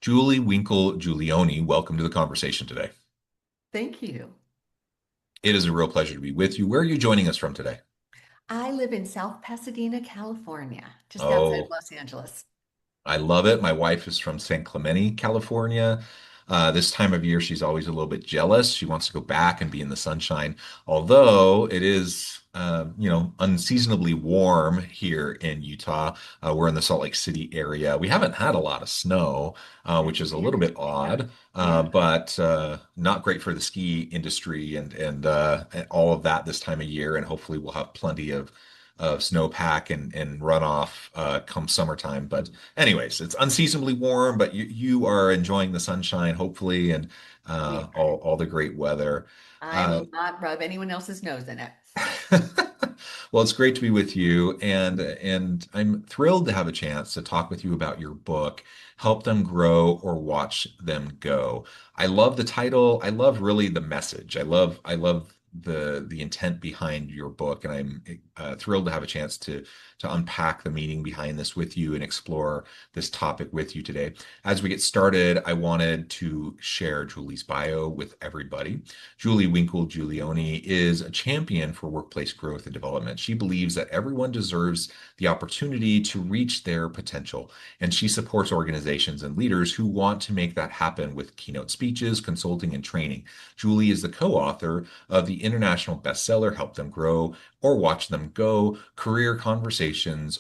Julie Winkle Giulioni, welcome to the conversation today. Thank you. It is a real pleasure to be with you. Where are you joining us from today? I live in South Pasadena, California, just outside of Oh, Los Angeles. I love it. My wife is from San Clemente, California. This time of year, she's always a little bit jealous. She wants to go back and be in the sunshine, although it is, unseasonably warm here in Utah. We're in the Salt Lake City area. We haven't had a lot of snow, which is a little Weird. bit odd, Yeah. but not great for the ski industry and all of that this time of year. And hopefully, we'll have plenty of snowpack and runoff come summertime. But anyways, it's unseasonably warm, but you are enjoying the sunshine, hopefully, and We are. all the great weather. I Uh, will not rub anyone else's nose in it. well, it's great to be with you, and I'm thrilled to have a chance to talk with you about your book, Help Them Grow or Watch Them Go. I love the title. I love really the message. I love the intent behind your book, and I'm thrilled to have a chance to unpack the meaning behind this with you and explore this topic with you today. As we get started, I wanted to share Julie's bio with everybody. Julie Winkle Giulioni is a champion for workplace growth and development. She believes that everyone deserves the opportunity to reach their potential, and she supports organizations and leaders who want to make that happen with keynote speeches, consulting, and training. Julie is the co-author of the international bestseller Help Them Grow or Watch Them Go: Career Conversations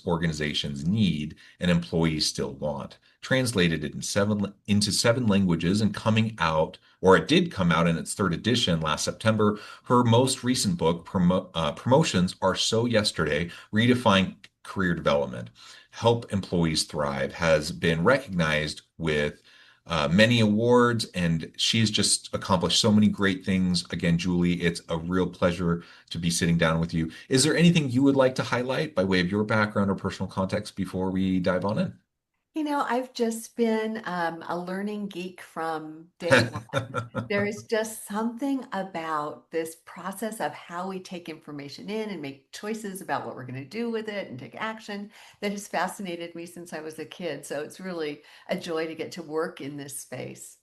Organizations Need and Employees Still Want. Translated into seven languages and coming out, or it did come out in its third edition last September. Her most recent book, Promotions Are So Yesterday, Redefine Career Development, Help Employees Thrive, has been recognized with many awards, and she's just accomplished so many great things. Again, Julie, it's a real pleasure to be sitting down with you. Is there anything you would like to highlight by way of your background or personal context before we dive on in? I've just been a learning geek from day one. There is just something about this process of how we take information in and make choices about what we're going to do with it and take action that has fascinated me since I was a kid. So it's really a joy to get to work in this space.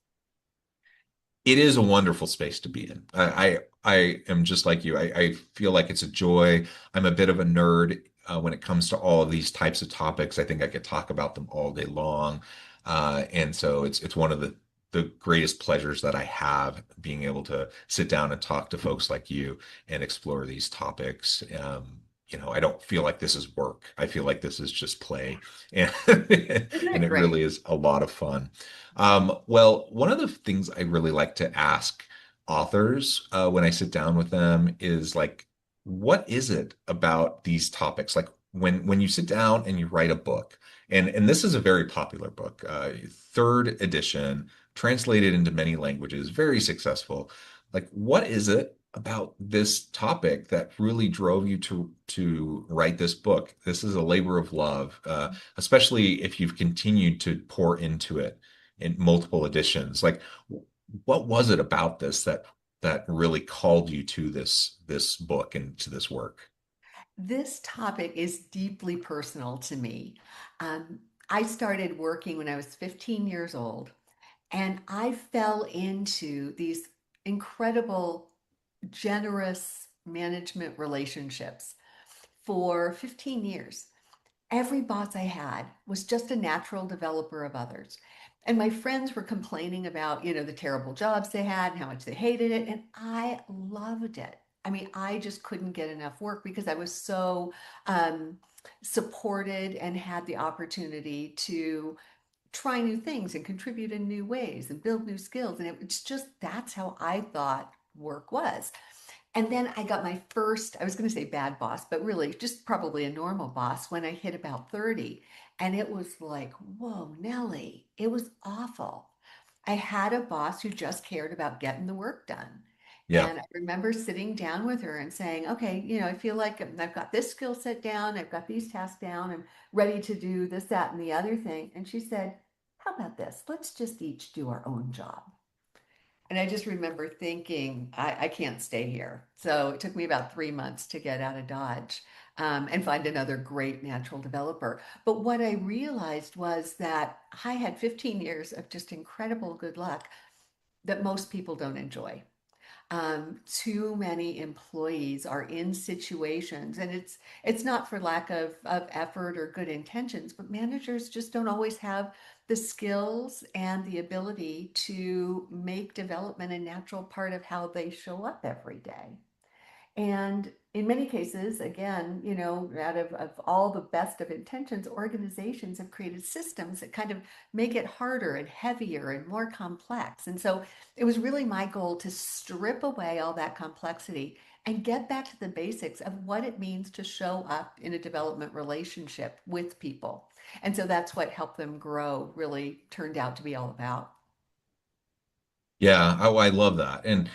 It is a wonderful space to be in. I am just like you. I feel like it's a joy. I'm a bit of a nerd when it comes to all of these types of topics. I think I could talk about them all day long, and so it's one of the greatest pleasures that I have being able to sit down and talk to folks like you and explore these topics. I don't feel like this is work. I feel like this is just play, and Isn't and that it really great? is a lot of fun. Well, one of the things I really like to ask authors when I sit down with them is like, what is it about these topics? Like when you sit down and you write a book, and this is a very popular book, third edition, translated into many languages, very successful. Like, what is it about this topic that really drove you to write this book? This is a labor of love, especially if you've continued to pour into it in multiple editions. Like, what was it about this that really called you to this book and to this work? This topic is deeply personal to me. Um, I started working when I was 15 years old, and I fell into these incredible, generous management relationships for 15 years. Every boss I had was just a natural developer of others. And my friends were complaining about, the terrible jobs they had and how much they hated it. And I loved it. I mean, I just couldn't get enough work because I was so um, supported and had the opportunity to try new things and contribute in new ways and build new skills. And it's just that's how I thought work was. And then I got my first, I was going to say bad boss, but really just probably a normal boss when I hit about 30. And it was like, whoa, Nellie, it was awful. I had a boss who just cared about getting the work done. Yeah. And I remember sitting down with her and saying, okay, I feel like I've got this skill set down, I've got these tasks down, I'm ready to do this, that, and the other thing. And she said, how about this? Let's just each do our own job. And I just remember thinking, I can't stay here. So it took me about 3 months to get out of Dodge. and find another great natural developer. But what I realized was that I had 15 years of just incredible good luck that most people don't enjoy. Too many employees are in situations, and it's not for lack of effort or good intentions, but managers just don't always have the skills and the ability to make development a natural part of how they show up every day. And in many cases, again, out of all the best of intentions, organizations have created systems that kind of make it harder and heavier and more complex. And so it was really my goal to strip away all that complexity and get back to the basics of what it means to show up in a development relationship with people. And so that's what helped them grow really turned out to be all about. Yeah, oh, I love that. And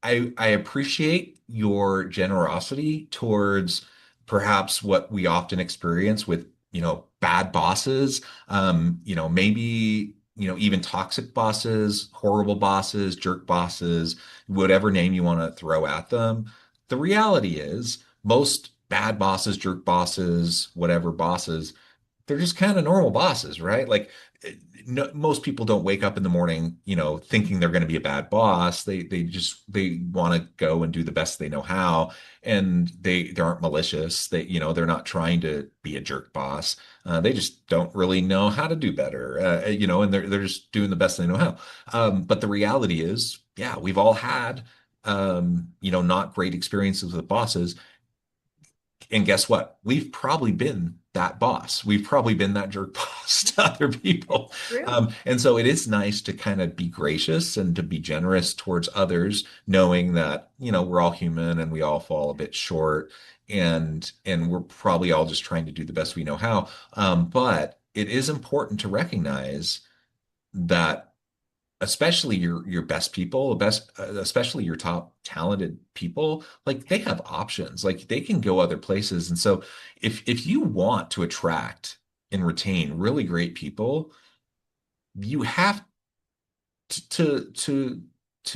I appreciate your generosity towards perhaps what we often experience with, bad bosses, maybe, even toxic bosses, horrible bosses, jerk bosses, whatever name you want to throw at them. The reality is most bad bosses, jerk bosses, whatever bosses, they're just kind of normal bosses, right? Like no, most people don't wake up in the morning, thinking they're going to be a bad boss. They want to go and do the best they know how, and they aren't malicious. They're not trying to be a jerk boss. They just don't really know how to do better, and they're just doing the best they know how. But the reality is, yeah, we've all had not great experiences with bosses, and guess what? We've probably been that boss. We've probably been that jerk boss to other people. It's true. And so it is nice to kind of be gracious and to be generous towards others, knowing that, we're all human and we all fall a bit short. And we're probably all just trying to do the best we know how. But it is important to recognize that especially your best people, especially your top talented people, like they have options, like they can go other places. And so if you want to attract and retain really great people, you have to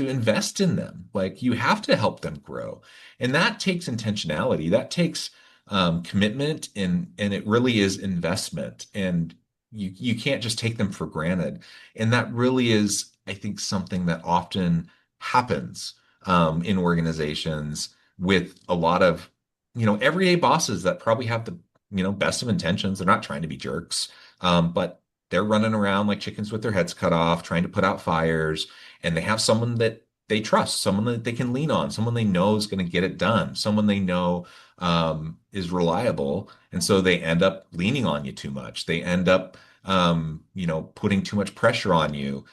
invest in them. Like you have to help them grow. And that takes intentionality. That takes commitment, and it really is investment. And you can't just take them for granted. And that really is, I think, something that often happens in organizations with a lot of, everyday bosses that probably have the, best of intentions. They're not trying to be jerks, but they're running around like chickens with their heads cut off, trying to put out fires, and they have someone that they trust, someone that they can lean on, someone they know is going to get it done, someone they know is reliable, and so they end up leaning on you too much. They end up, putting too much pressure on you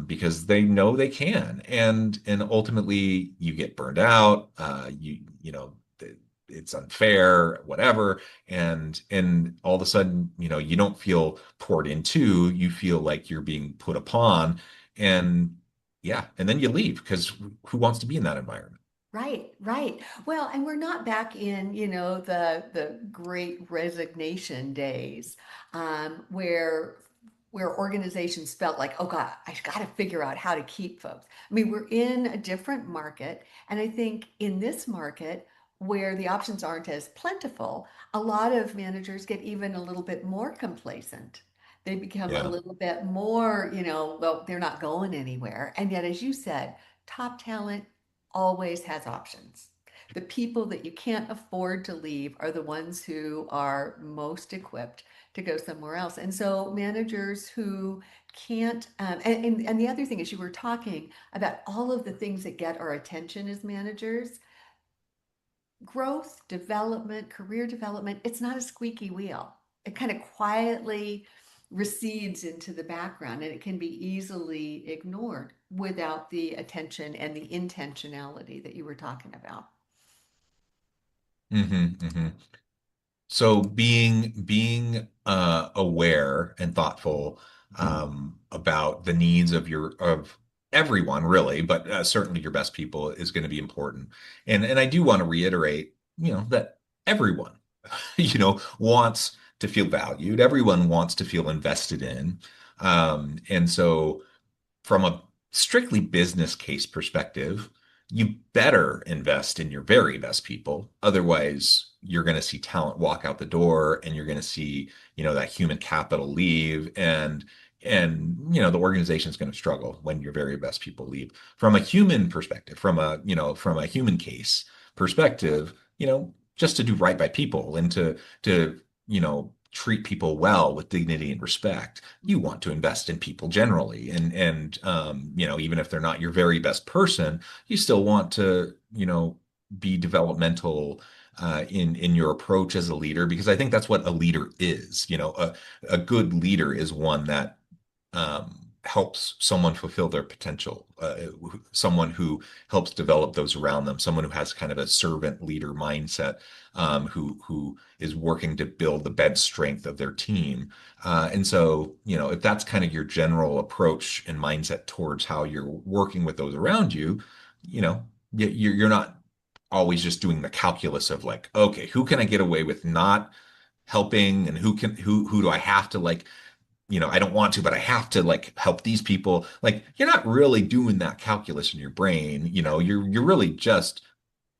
because they know they can, and ultimately you get burned out. It's unfair, whatever, and all of a sudden, you don't feel poured into, you feel like you're being put upon, and yeah, and then you leave because who wants to be in that environment? Right, right. Well, and we're not back in, the great resignation days, where organizations felt like, oh God, I got to figure out how to keep folks. I mean, we're in a different market, and I think in this market where the options aren't as plentiful, a lot of managers get even a little bit more complacent. They become a Yeah. little bit more, well, they're not going anywhere. And yet, as you said, top talent always has options. The people that you can't afford to leave are the ones who are most equipped to go somewhere else. And so managers who can't, and the other thing is you were talking about all of the things that get our attention as managers, growth, development, career development, it's not a squeaky wheel. It kind of quietly recedes into the background and it can be easily ignored without the attention and the intentionality that you were talking about. Hmm. So being aware and thoughtful about the needs of everyone really, but certainly your best people is going to be important. And I do want to reiterate, that everyone, wants to feel valued. Everyone wants to feel invested in. And so from a strictly business case perspective, you better invest in your very best people. Otherwise, you're going to see talent walk out the door and you're going to see, that human capital leave and the organization is going to struggle when your very best people leave. From a human perspective, from a human case perspective, just to do right by people and to treat people well with dignity and respect, you want to invest in people generally. And even if they're not your very best person, you still want to, be developmental in your approach as a leader, because I think that's what a leader is. A good leader is one that helps someone fulfill their potential, someone who helps develop those around them, someone who has kind of a servant leader mindset, who is working to build the bench strength of their team. And so, if that's kind of your general approach and mindset towards how you're working with those around you, you know, you're not always just doing the calculus of like, okay, who can I get away with not helping, and who do I have to like, I don't want to, but I have to like help these people. Like, you're not really doing that calculus in your brain. You're really just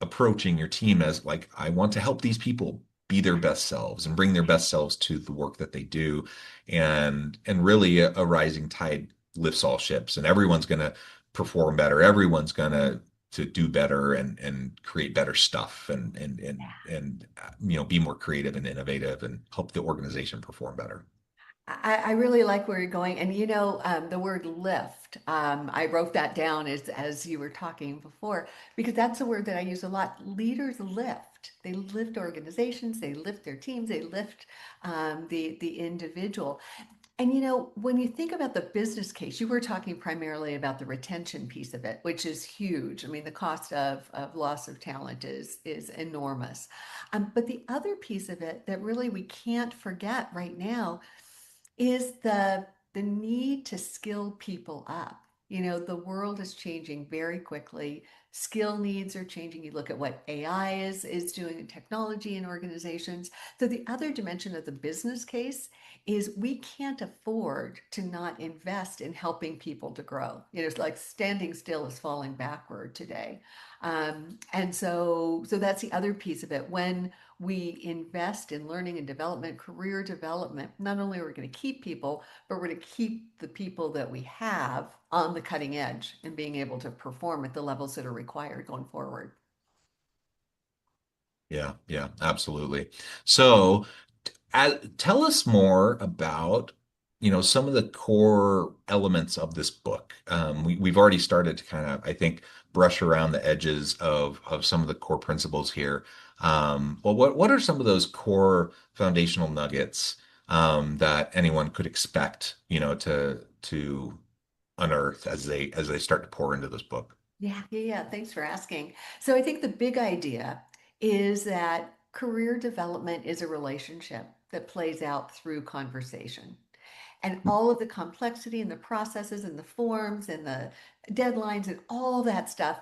approaching your team as like, I want to help these people be their best selves and bring their best selves to the work that they do. And really a rising tide lifts all ships, and everyone's going to perform better. Everyone's going to do better and create better stuff and be more creative and innovative and help the organization perform better. I really like where you're going. And the word lift, I wrote that down as you were talking before, because that's a word that I use a lot. Leaders lift. They lift organizations, they lift their teams, they lift the individual. And when you think about the business case, you were talking primarily about the retention piece of it, which is huge. I mean, the cost of loss of talent is enormous. But the other piece of it that really we can't forget right now is the need to skill people up. The world is changing very quickly. Skill needs are changing. You look at what AI is doing in technology in organizations. So the other dimension of the business case is we can't afford to not invest in helping people to grow. It's like standing still is falling backward today. And so that's the other piece of it. When we invest in learning and development, career development, not only are we going to keep people, but we're going to keep the people that we have on the cutting edge and being able to perform at the levels that are required going forward. Yeah, yeah, absolutely. So, tell us more about, some of the core elements of this book. We've already started to kind of, I think, brush around the edges of some of the core principles here. Well, what are some of those core foundational nuggets that anyone could expect, to unearth as they start to pour into this book? Yeah, yeah, yeah. Thanks for asking. So I think the big idea is that career development is a relationship that plays out through conversation. And all of the complexity and the processes and the forms and the deadlines and all that stuff,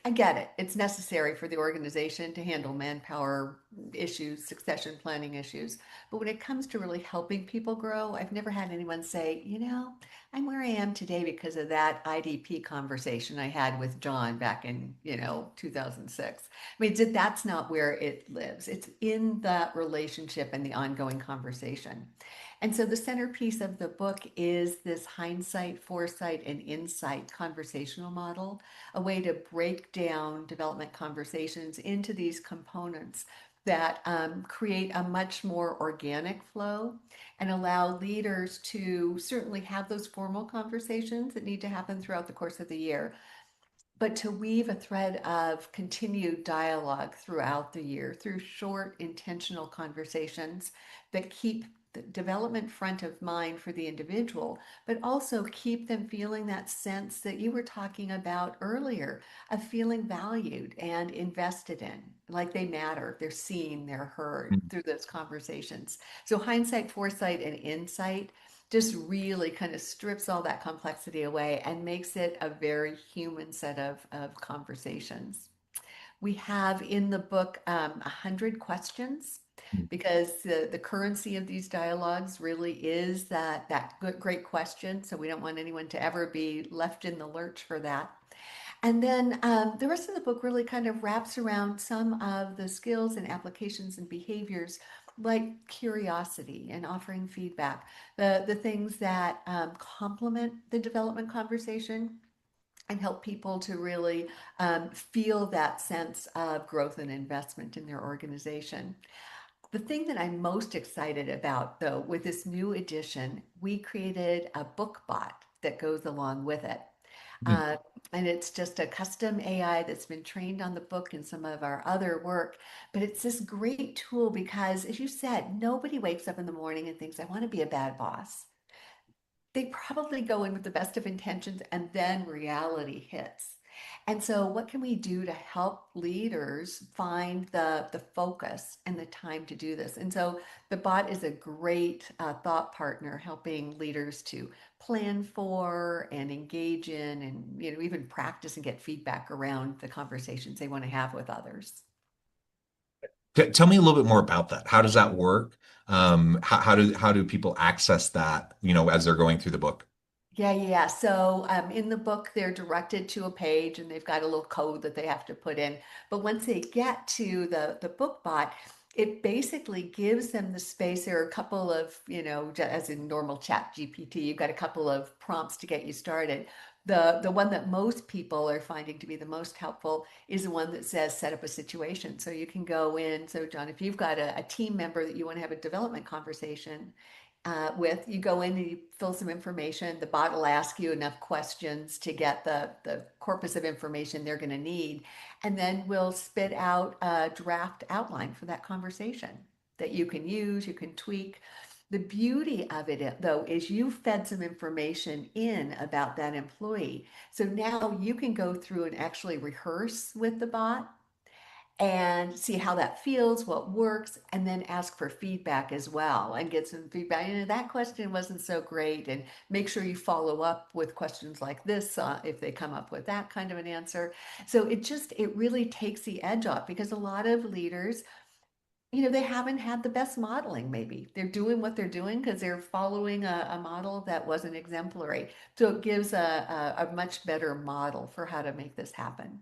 I get it. It's necessary for the organization to handle manpower issues, succession planning issues. But when it comes to really helping people grow, I've never had anyone say, I'm where I am today because of that IDP conversation I had with John back in, 2006. I mean, that's not where it lives. It's in that relationship and the ongoing conversation. And so the centerpiece of the book is this hindsight, foresight, and insight conversational model, a way to break down development conversations into these components that create a much more organic flow and allow leaders to certainly have those formal conversations that need to happen throughout the course of the year, but to weave a thread of continued dialogue throughout the year through short, intentional conversations that keep the development front of mind for the individual, but also keep them feeling that sense that you were talking about earlier of feeling valued and invested in, like they matter, they're seen, they're heard through those conversations. So, hindsight, foresight, and insight just really kind of strips all that complexity away and makes it a very human set of conversations. We have in the book 100 questions because the currency of these dialogues really is that great question. So we don't want anyone to ever be left in the lurch for that. And then the rest of the book really kind of wraps around some of the skills and applications and behaviors like curiosity and offering feedback, the things that complement the development conversation and help people to really feel that sense of growth and investment in their organization. The thing that I'm most excited about, though, with this new edition, we created a book bot that goes along with it. Hmm. Uh, and it's just a custom AI that's been trained on the book and some of our other work. But it's this great tool because, as you said, nobody wakes up in the morning and thinks, I want to be a bad boss. They probably go in with the best of intentions and then reality hits. And so what can we do to help leaders find the focus and the time to do this? And so the bot is a great thought partner helping leaders to plan for and engage in and even practice and get feedback around the conversations they want to have with others. Tell me a little bit more about that. How does that work? How do people access that, as they're going through the book? Yeah, yeah, yeah. So in the book, they're directed to a page and they've got a little code that they have to put in. But once they get to the book bot, it basically gives them the space. There are a couple of, as in normal chat GPT, you've got a couple of prompts to get you started. The one that most people are finding to be the most helpful is the one that says set up a situation. So you can go in. So John, if you've got a team member that you want to have a development conversation, with. You go in and you fill some information. The bot will ask you enough questions to get the corpus of information they're going to need. And then we'll spit out a draft outline for that conversation that you can use, you can tweak. The beauty of it, though, is you fed some information in about that employee. So now you can go through and actually rehearse with the bot and see how that feels, what works, and then ask for feedback as well and get some feedback. That question wasn't so great, and make sure you follow up with questions like this if they come up with that kind of an answer. So it really takes the edge off because a lot of leaders, they haven't had the best modeling, maybe. They're doing what they're doing because they're following a model that wasn't exemplary. So it gives a much better model for how to make this happen.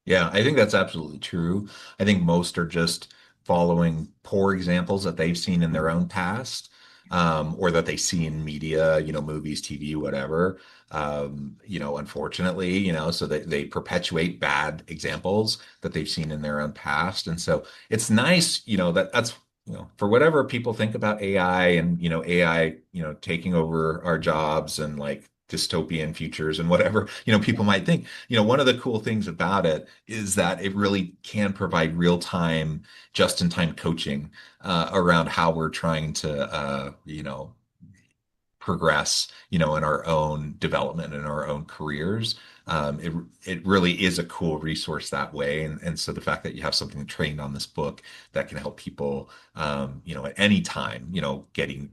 Yeah, I think that's absolutely true. I think most are just following poor examples that they've seen in their own past, or that they see in media, movies, TV, whatever. Unfortunately, so they perpetuate bad examples that they've seen in their own past. And so it's nice, that's, for whatever people think about AI and, AI, taking over our jobs and like dystopian futures and whatever, people might think, one of the cool things about it is that it really can provide real time, just in time coaching around how we're trying to, progress, in our own development in our own careers. It really is a cool resource that way. And so the fact that you have something trained on this book that can help people, at any time, getting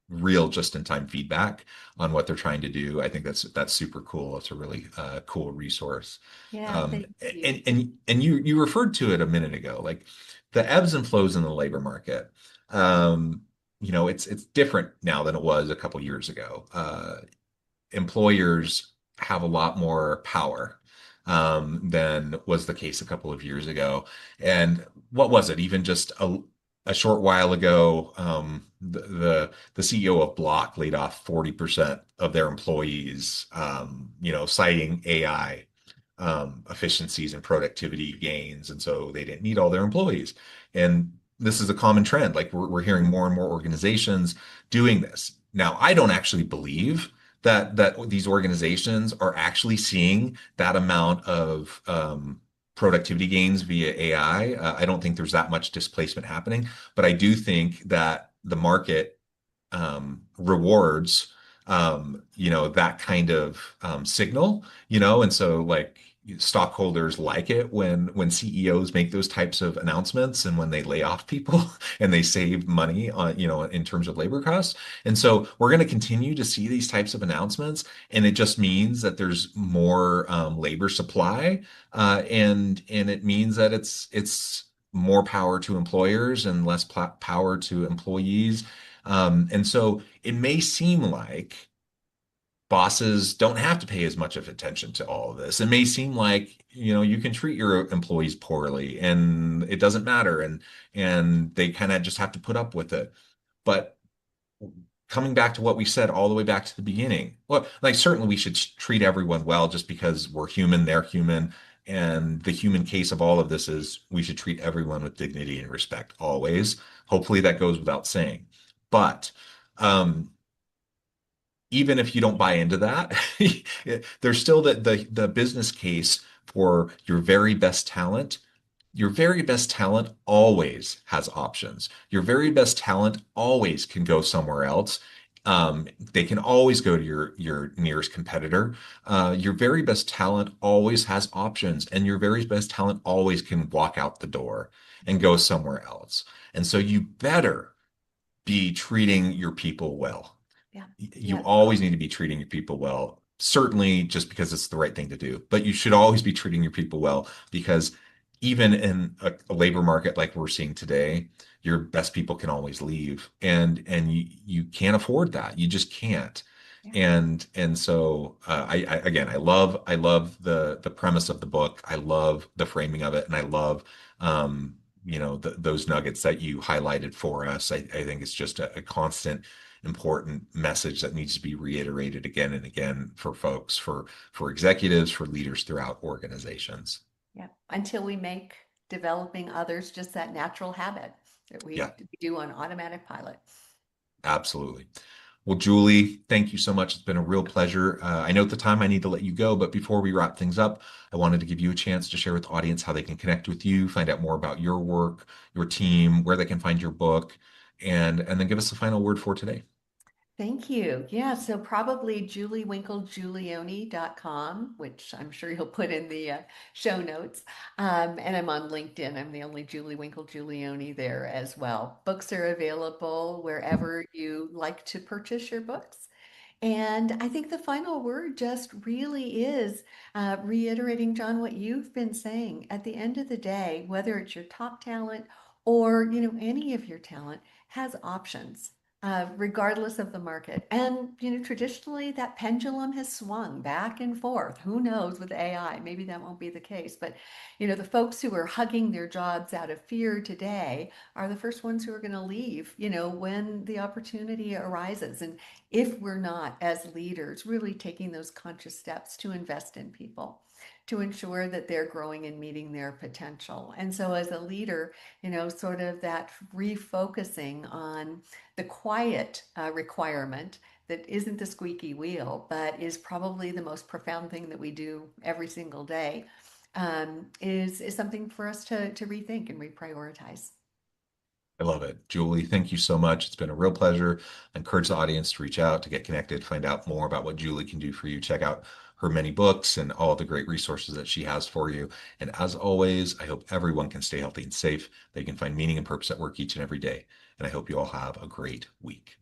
real just-in-time feedback on what they're trying to do. I think that's super cool. It's a really cool resource. Yeah, Um, thank you. and you referred to it a minute ago, like the ebbs and flows in the labor market. Um, it's different now than it was a couple years ago. Employers have a lot more power than was the case a couple of years ago. And what was it? Even just a short while ago, the CEO of Block laid off 40% of their employees, citing AI efficiencies and productivity gains. And so they didn't need all their employees. And this is a common trend. Like we're hearing more and more organizations doing this. Now, I don't actually believe that these organizations are actually seeing that amount of productivity gains via AI. I don't think there's that much displacement happening, but I do think that the market rewards that kind of signal, and so like stockholders like it when CEOs make those types of announcements and when they lay off people and they save money on, in terms of labor costs. And so we're going to continue to see these types of announcements, and it just means that there's more labor supply, and it means that it's more power to employers and less power to employees. And so it may seem like bosses don't have to pay as much of attention to all of this. It may seem like, you can treat your employees poorly and it doesn't matter and they kind of just have to put up with it. But coming back to what we said all the way back to the beginning, well, like certainly we should treat everyone well just because we're human, they're human. And the human case of all of this is we should treat everyone with dignity and respect always. Hopefully that goes without saying. But um, even if you don't buy into that, there's still the business case for your very best talent. Your very best talent always has options. Your very best talent always can go somewhere else. They can always go to your nearest competitor. Your very best talent always has options, and your very best talent always can walk out the door and go somewhere else. And so you better be treating your people well. Yeah. You Yeah. always need to be treating your people well. Certainly just because it's the right thing to do, but you should always be treating your people well because even in a labor market like we're seeing today, your best people can always leave and you can't afford that. You just can't. Yeah. And so I again I love the premise of the book. I love the framing of it and I love those nuggets that you highlighted for us. I think it's just a constant important message that needs to be reiterated again and again for folks, for executives, for leaders throughout organizations. Yeah. Until we make developing others just that natural habit that Yeah, we do on automatic pilot. absolutely. Well, Julie, thank you so much. It's been a real pleasure. I know at the time I need to let you go, but before we wrap things up, I wanted to give you a chance to share with the audience how they can connect with you, find out more about your work, your team, where they can find your book, and then give us the final word for today. Thank you. Yeah, so probably juliewinklegiulioni.com, which I'm sure you'll put in the show notes. And I'm on LinkedIn. I'm the only Julie Winkle Giulioni there as well. Books are available wherever you like to purchase your books. And I think the final word just really is reiterating, John, what you've been saying. At the end of the day, whether it's your top talent or any of your talent has options. Regardless of the market. And, traditionally that pendulum has swung back and forth. Who knows with AI? Maybe that won't be the case. But, the folks who are hugging their jobs out of fear today are the first ones who are going to leave, when the opportunity arises. And if we're not, as leaders, really taking those conscious steps to invest in people, to ensure that they're growing and meeting their potential. And so, as a leader, sort of that refocusing on the quiet requirement that isn't the squeaky wheel, but is probably the most profound thing that we do every single day, is something for us to rethink and reprioritize. I love it. Julie, thank you so much. It's been a real pleasure. I encourage the audience to reach out, to get connected, find out more about what Julie can do for you. Check out her many books and all the great resources that she has for you. And as always, I hope everyone can stay healthy and safe. They can find meaning and purpose at work each and every day. And I hope you all have a great week.